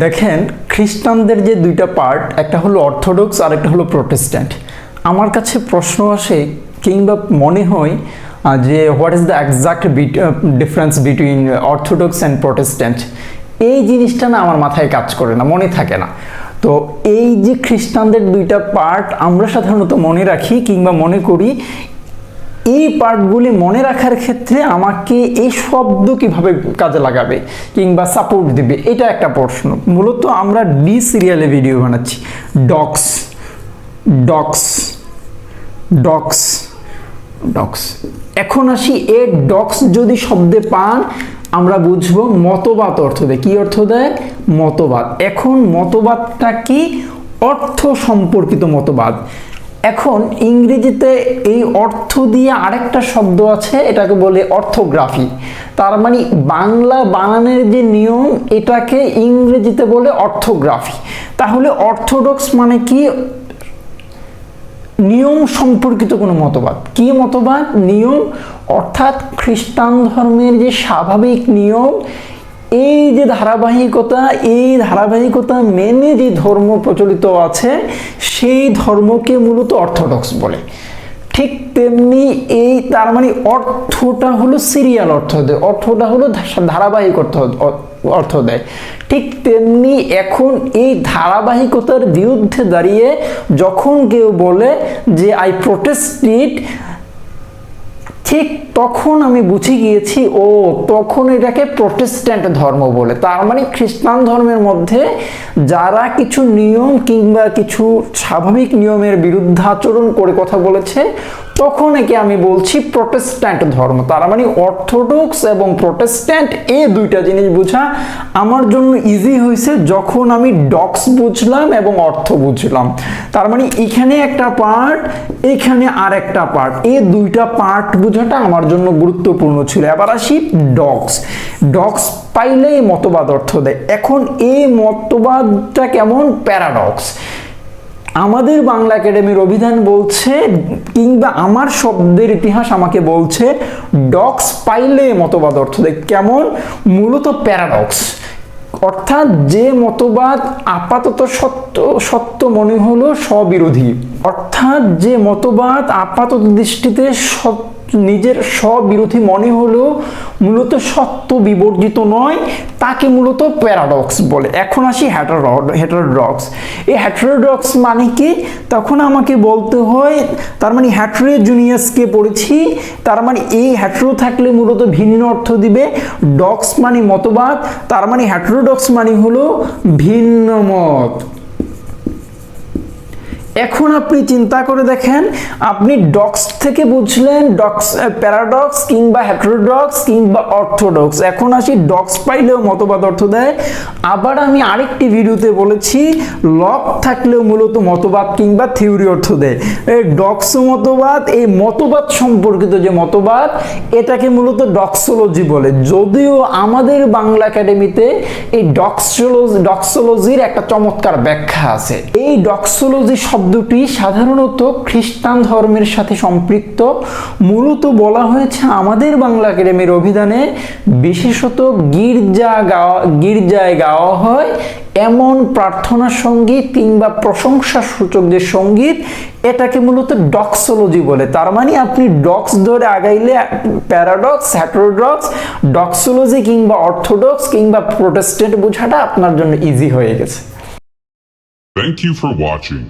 দেখেন, খ্রিস্টানদের যে দুইটা পার্ট, একটা হলো অর্থোডক্স আর একটা হলো প্রোটেস্ট্যান্ট। আমার কাছে প্রশ্ন আসে কিংবা মনে হয় যে what is the exact difference between orthodox and Protestant. এই জিনিসটা না আমার মাথায় কাজ করে না, মনে থাকে না। তো এই যে খ্রিস্টানদের দুইটা পার্ট আমরা সাধারণত মনে রাখি কিংবা মনে করি, এই পার্টগুলি মনে রাখার ক্ষেত্রে আমাকে এই শব্দ কিভাবে কাজে লাগাবে কিংবা সাপোর্ট দিবে, এটা একটা প্রশ্ন। মূলত আমরা ডি সিরিয়ালে ভিডিও বানাচ্ছি। ডক্স ডক্স ডক্স ডক্স এখন আসি, এ ডক্স যদি শব্দে পান আমরা বুঝবো মতবাদ অর্থ দেয়। কি অর্থ দেয়? মতবাদ। এখন মতবাদটা কি? অর্থ সম্পর্কিত মতবাদ। এখন ইংরেজিতে এই অর্থ দিয়ে আরেকটা শব্দ আছে, এটাকে বলে অর্থোগ্রাফি। তার মানে বাংলা বানানের যে নিয়ম, এটাকে ইংরেজিতে বলে অর্থোগ্রাফি। তাহলে অর্থোডক্স মানে কি? নিয়ম সম্পর্কিত কোনো মতবাদ। কি মতবাদ? নিয়ম। অর্থাৎ খ্রিস্টান ধর্মের যে স্বাভাবিক নিয়ম, এই যে ধারাবাহিকতা, এই ধারাবাহিকতা মেনে যে ধর্ম প্রচলিত আছে, সেই ধর্মকে মূলত অর্থোডক্স বলে। ঠিক তেমনি এই, তার মানে অর্থটা হলো সিরিয়াল অর্থ দেয়, অর্থটা হলো ধারাবাহিক অর্থ দেয়। ঠিক তেমনি এখন এই ধারাবাহিকতার বিরুদ্ধে দাঁড়িয়ে যখন কেউ বলে যে আই প্রোটেস্ট ইট, ঠিক তখন আমি বুঝে গিয়েছি, ও তখন এটাকে প্রোটেস্ট্যান্ট ধর্ম বলে। তার মানে খ্রিস্টান ধর্মের মধ্যে যারা কিছু নিয়ম কিংবা কিছু স্বাভাবিক নিয়মের বিরুদ্ধাচরণ করে কথা বলেছে, তখন একে আমি বলছি প্রোটেস্ট্যান্ট ধর্ম। তার মানে অর্থোডক্স এবং প্রোটেস্ট্যান্ট, এই দুইটা জিনিস বোঝা আমার জন্য ইজি হয়েছে যখন আমি ডক্স বুঝলাম এবং অর্থ বুঝলাম। তার মানে এখানে একটা পার্ট, এখানে আর একটা পার্ট, এই দুইটা পার্ট বোঝাটা আমার জন্য গুরুত্বপূর্ণ ছিল। এবার আসি ডক্স। ডক্স পাইলে মতবাদ অর্থ দেয়। এখন এই মতবাদটা কেমন? প্যারাডক্স। আমাদের বাংলা একাডেমির অভিধান বলছে, কিংবা আমার শব্দের ইতিহাস আমাকে বলছে, ডক্স পাইলে মতবাদ অর্থ দেয়। কেমন? মূলত প্যারাডক্স। অর্থাৎ যে মতবাদ আপাতত সত্য মনে হলো স্ববিরোধী। অর্থাৎ যে মতবাদ আপাতত দৃষ্টিতে নিজের স্ববিরোধী মনে হলো মূলত সত্য বিবর্জিত নয়, তাকে মূলত প্যারাডক্স বলে। এখন আসি হেটারোডক্স। এই হেটারোডক্স মানে কি? তখন আমাকে বলতে হয়, তার মানে হেটারোজিনিয়াসকে পড়েছি, তার মানে এই হেটারো থাকলে মূলত ভিন্ন অর্থ দিবে। ডক্স মানে মতবাদ, তার মানে হেটারোডক্স মানে হলো ভিন্ন মত। এখন আপনি চিন্তা করে দেখেন, আপনি ডক্স থেকে বুঝলেন ডক্স, প্যারাডক্স কিংবা হেটারোডক্স কিংবা অর্থোডক্স। এখন আসি ডক্স পাইলেও মতবাদ অর্থ দেয়। আবার আমি আরেকটি ভিডিওতে বলেছি, লক থাকলেও মূলত মতবাদ কিংবা থিওরি অর্থ দেয়। এই ডক্স মতবাদ, এই মতবাদ সম্পর্কিত যে মতবাদ, এটাকে মূলত ডক্সোলজি বলে। যদিও আমাদের বাংলা একাডেমিতে এই ডক্সোলজির একটা চমৎকার ব্যাখ্যা আছে। এই ডক্সোলজি শব্দটি সাধারণত খ্রিস্টান ধর্মের সাথে সম্পৃক্ত। মূলত বলা হয়েছে আমাদের বাংলা একাডেমির অভিধানে, বিশেষত গির্জায় গাওয়া হয় এমন প্রার্থনা সঙ্গীত কিংবা প্রশংসা সূচক যে সঙ্গীত, এটাকে মূলত ডক্সোলজি বলে। তার মানে আপনি ডক্স ধরে আগাইলে প্যারাডক্স, হেটারোডক্স, ডক্সোলজি কিংবা অর্থোডক্স কিংবা প্রোটেস্ট্যান্ট বোঝাটা আপনার জন্য ইজি হয়ে গেছে। Thank you for watching.